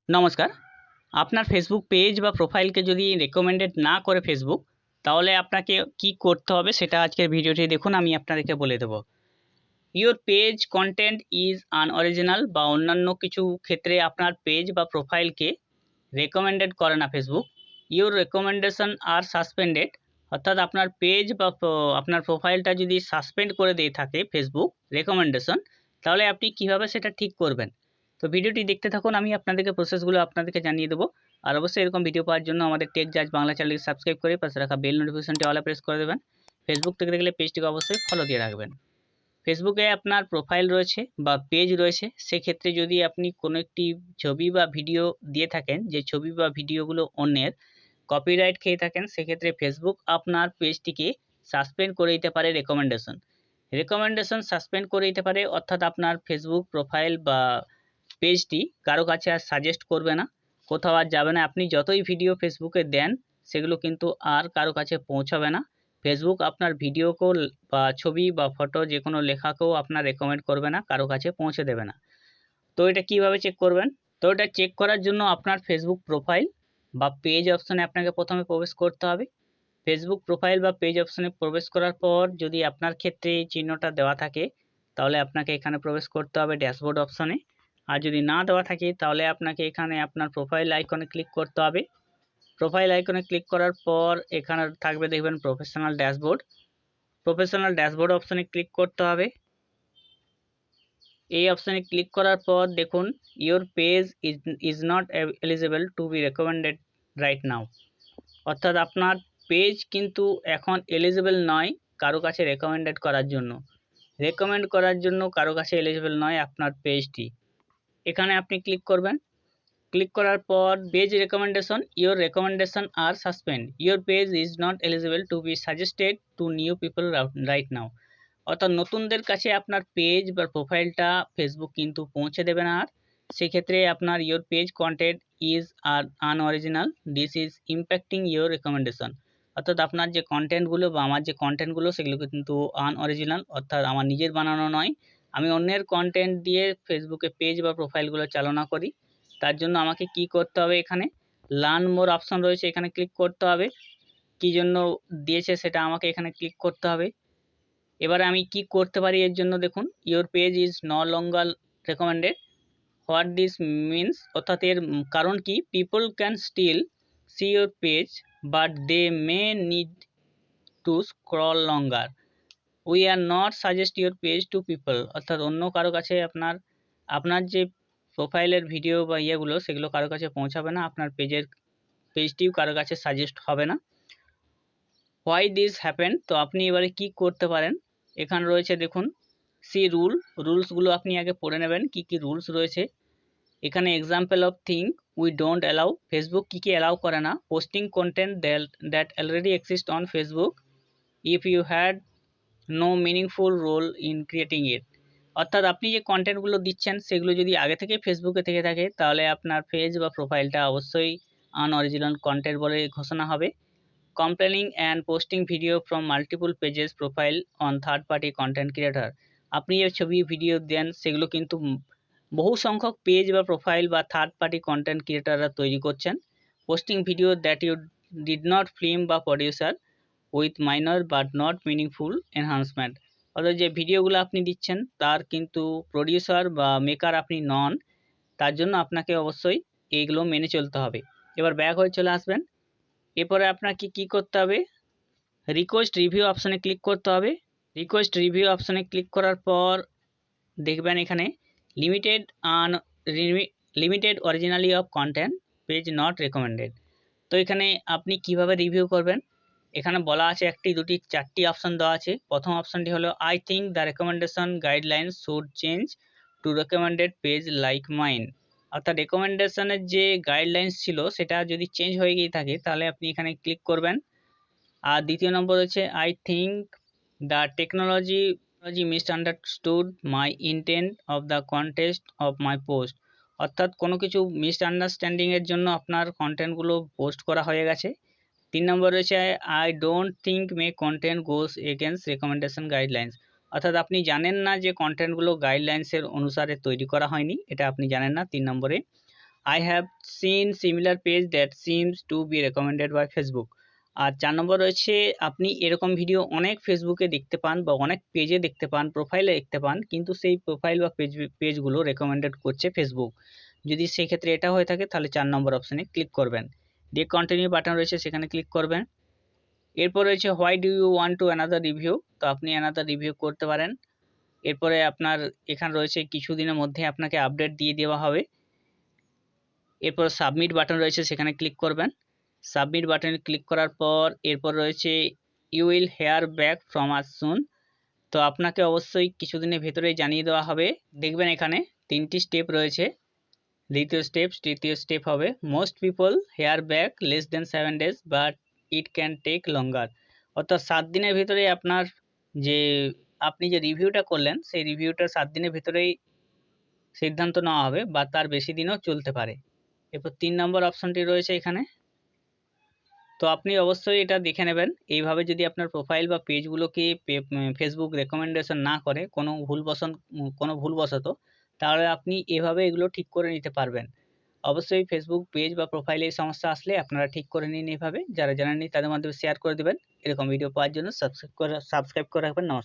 নমস্কার। আপনার Facebook page বা প্রোফাইলকে যদি রেকমেন্ডেড না করে ফেসবুক, তাহলে আপনাকে কি করতে হবে সেটা আজকের ভিডিওটি দেখুন, আমি আপনাদেরকে বলে দেবো। Your page content is unoriginal বা অন্যান্য কিছু ক্ষেত্রে আপনার পেজ বা প্রোফাইলকে রেকমেন্ডেড করে না Facebook. Your recommendation are suspended, অর্থাৎ আপনার পেজ বা আপনার প্রোফাইলটা যদি সাসপেন্ড করে দিয়ে থাকে ফেসবুক রেকমেন্ডেশন, তাহলে আপনি কিভাবে সেটা ঠিক করবেন। তো ভিডিওটি দেখতে থাকুন, আমি আপনাদেরকে প্রসেসগুলো আপনাদেরকে জানিয়ে দেবো। আর অবশ্যই এরকম ভিডিও পাওয়ার জন্য আমাদের টেক জাজ বাংলা চ্যানেলকে সাবস্ক্রাইব করে পাশে রাখা বেল নোটিফিকেশনটি অলে প্রেস করে দেবেন। ফেসবুক থেকে দেখলে পেজটিকে অবশ্যই ফলো দিয়ে রাখবেন। ফেসবুকে আপনার প্রোফাইল রয়েছে বা পেজ রয়েছে, সেক্ষেত্রে যদি আপনি কোনো একটি ছবি বা ভিডিও দিয়ে থাকেন, যে ছবি বা ভিডিওগুলো অন্যের কপিরাইট খেয়ে থাকেন, সেক্ষেত্রে ফেসবুক আপনার পেজটিকে সাসপেন্ড করে দিতে পারে রেকমেন্ডেশন সাসপেন্ড করে দিতে পারে, অর্থাৎ আপনার ফেসবুক প্রোফাইল বা পেজটি কারো কাছে আর সাজেস্ট করবে না, কোথাও আর যাবে না। আপনি যতই ভিডিও ফেসবুকে দেন, সেগুলো কিন্তু আর কারো কাছে পৌঁছাবে না। ফেসবুক আপনার ভিডিওকেও বা ছবি বা ফটো যে কোনো লেখাকেও আপনার রেকমেন্ড করবে না, কারো কাছে পৌঁছে দেবে না। তো এটা কিভাবে চেক করবেন? তো এটা চেক করার জন্য আপনার ফেসবুক প্রোফাইল বা পেজ অপশনে আপনাকে প্রথমে প্রবেশ করতে হবে। ফেসবুক প্রোফাইল বা পেজ অপশনে প্রবেশ করার পর যদি আপনার ক্ষেত্রে এই চিহ্নটা দেওয়া থাকে, তাহলে আপনাকে এখানে প্রবেশ করতে হবে ড্যাশবোর্ড অপশনে। আর যদি না দেওয়া থাকে, তাহলে আপনাকে এখানে আপনার প্রোফাইল আইকনে ক্লিক করতে হবে। প্রোফাইল আইকনে ক্লিক করার পর এখানে থাকবে, দেখবেন প্রফেশনাল ড্যাশবোর্ড অপশনে ক্লিক করতে হবে। এই অপশনে ক্লিক করার পর দেখুন, your page is not eligible to be recommended right now, অর্থাৎ আপনার পেজ কিন্তু এখন এলিজিবল নয় কারো কাছে রেকমেন্ডেড করার জন্য। রেকমেন্ড করার জন্য কারো কাছে এলিজিবল নয় আপনার পেজটি। এখানে আপনি ক্লিক করবেন। ক্লিক করার পর page recommendation, your recommendation are suspend, your page is not eligible to be suggested to new people right now, অর্থাৎ নতুনদের কাছে আপনার পেজ বা প্রোফাইলটা ফেসবুক কিন্তু পৌঁছে দেবে না। আর সেক্ষেত্রে আপনার your page content is are unoriginal, this is impacting your recommendation, অর্থাৎ আপনার যে কন্টেন্টগুলো বা আমার যে কন্টেন্টগুলো সেগুলো কিন্তু আনঅরিজিনাল, অর্থাৎ আমার নিজের বানানো নয়। আমি অন্যের কন্টেন্ট দিয়ে ফেসবুকে পেজ বা প্রোফাইলগুলো চালনা করি। তার জন্য আমাকে কি করতে হবে, এখানে লার্ন মোর অপশন রয়েছে, এখানে ক্লিক করতে হবে। কি জন্য দিয়েছে সেটা আমাকে এখানে ক্লিক করতে হবে। এবারে আমি কি করতে পারি এর জন্য, দেখুন, your page is no longer recommended. What this means, অর্থাৎ এর কারণ কি, people can still see your page but they may need to scroll longer. We are not suggest your page to people, অর্থাৎ অন্য কারো কাছে আপনার যে প্রোফাইলের ভিডিও বা ইয়েগুলো সেগুলো কারো কাছে পৌঁছাবে না, আপনার পেজটিও কারো কাছে সাজেস্ট হবে না। হোয়াই দিস হ্যাপেন, তো আপনি এবারে কি করতে পারেন, এখানে রয়েছে দেখুন সি রুলসগুলো আপনি আগে পড়ে নেবেন, কি কি রুলস রয়েছে এখানে। Example of thing we don't allow, Facebook কী কী অ্যালাউ করে না। Posting content that already exist on Facebook if you had no meaningful role in creating it, অর্থাৎ আপনি যে কন্টেন্টগুলো দিচ্ছেন সেগুলো যদি আগে থেকে ফেসবুকে থেকে থাকে, তাহলে আপনার পেজ বা প্রোফাইলটা অবশ্যই আনঅরিজিনাল কন্টেন্ট বলে ঘোষণা হবে। Complaining and posting video from multiple pages profile on third party content creator, আপনি যে ছবি ভিডিও দেন সেগুলো কিন্তু বহু সংখ্যক পেজ বা প্রোফাইল বা থার্ড পার্টি কন্টেন্ট ক্রিয়েটাররা তৈরি করছেন। Posting video that you did not film বা producer with minor but not meaningful enhancement, অর্থাৎ যে ভিডিওগুলো আপনি দিচ্ছেন তার কিন্তু প্রডিউসার বা মেকার আপনি নন, তার জন্য আপনাকে অবশ্যই এইগুলো মেনে চলতে হবে। এবার ব্যাক হয়ে চলে আসবেন। এরপরে আপনাকে কি করতে হবে, রিকোয়েস্ট রিভিউ অপশানে ক্লিক করতে হবে। রিকোয়েস্ট রিভিউ অপশানে ক্লিক করার পর দেখবেন এখানে limited unlimited originally of content page not recommended, তো এখানে আপনি কিভাবে রিভিউ করবেন, এখানে বলা আছে একটি দুটি চারটি অপশন দেওয়া আছে। প্রথম অপশনটি হলো I think the recommendation guidelines should change to recommended page like mine, অর্থাৎ রেকমেন্ডেশনের যে গাইডলাইন্স ছিল সেটা যদি চেঞ্জ হয়ে গিয়ে থাকে তাহলে আপনি এখানে ক্লিক করবেন। আর দ্বিতীয় নম্বর হচ্ছে I think the technology misunderstood my intent of the contest of my post, অর্থাৎ কোনো কিছু মিসআন্ডারস্ট্যান্ডিংয়ের জন্য আপনার কন্টেন্টগুলো পোস্ট করা হয়ে গেছে। 3 নম্বর রয়েছে I don't think May content goes against recommendation guidelines, অর্থাৎ আপনি জানেন না যে কন্টেন্টগুলো গাইডলাইন্সের অনুসারে তৈরি করা হয়নি, এটা আপনি জানেন না 3 নম্বরে। I have seen similar page that seems to be recommended by Facebook. আর 4 নম্বর রয়েছে আপনি এরকম ভিডিও অনেক ফেসবুকে দেখতে পান বা অনেক পেজে দেখতে পান, প্রোফাইলে দেখতে পান, কিন্তু সেই প্রোফাইল বা পেজগুলো রেকমেন্ডেড করছে ফেসবুক। যদি সেক্ষেত্রে এটা হয়ে থাকে তাহলে 4 নম্বর অপশানে ক্লিক করবেন, দিয়ে কন্টিনিউ বাটন রয়েছে সেখানে ক্লিক করবেন। এরপর রয়েছে why do you want to another review, তো আপনি অ্যানাদার রিভিউ করতে পারেন। এরপরে আপনার এখানে রয়েছে কিছুদিনের মধ্যে আপনাকে আপডেট দিয়ে দেওয়া হবে। এরপর সাবমিট বাটন রয়েছে সেখানে ক্লিক করবেন। সাবমিট বাটনে ক্লিক করার পর এরপর রয়েছে you will hear back from us soon, তো আপনাকে অবশ্যই কিছুদিনের ভেতরেই জানিয়ে দেওয়া হবে। দেখবেন এখানে 3টি স্টেপ রয়েছে, দ্বিতীয় স্টেপ, তৃতীয় স্টেপ হবে। Most people hear back less than 7 days but it can take longer, অর্থাৎ 7 দিনের ভিতরে আপনার যে আপনি যে রিভিউটা করলেন সেই রিভিউটা 7 দিনের ভিতরেই সিদ্ধান্ত নেওয়া হবে বা তার বেশি দিনও চলতে পারে। এরপর 3 নম্বর অপশনটি রয়েছে এখানে, তো আপনি অবশ্যই এটা দেখে নেবেন। এইভাবে যদি আপনার প্রোফাইল বা পেজগুলোকে ফেসবুক রেকমেন্ডেশন না করে কোনো ভুলবশত, তাহলে আপনি এভাবে এগুলো ঠিক করে নিতে পারবেন। অবশ্যই ফেসবুক পেজ বা প্রোফাইলে এই সমস্যা আসলে আপনারা ঠিক করে নিন এইভাবে। যারা জানেননি তাদের মাধ্যমে শেয়ার করে দেবেন। এরকম ভিডিও পাওয়ার জন্য সাবস্ক্রাইব করে রাখবেন। নমস্কার।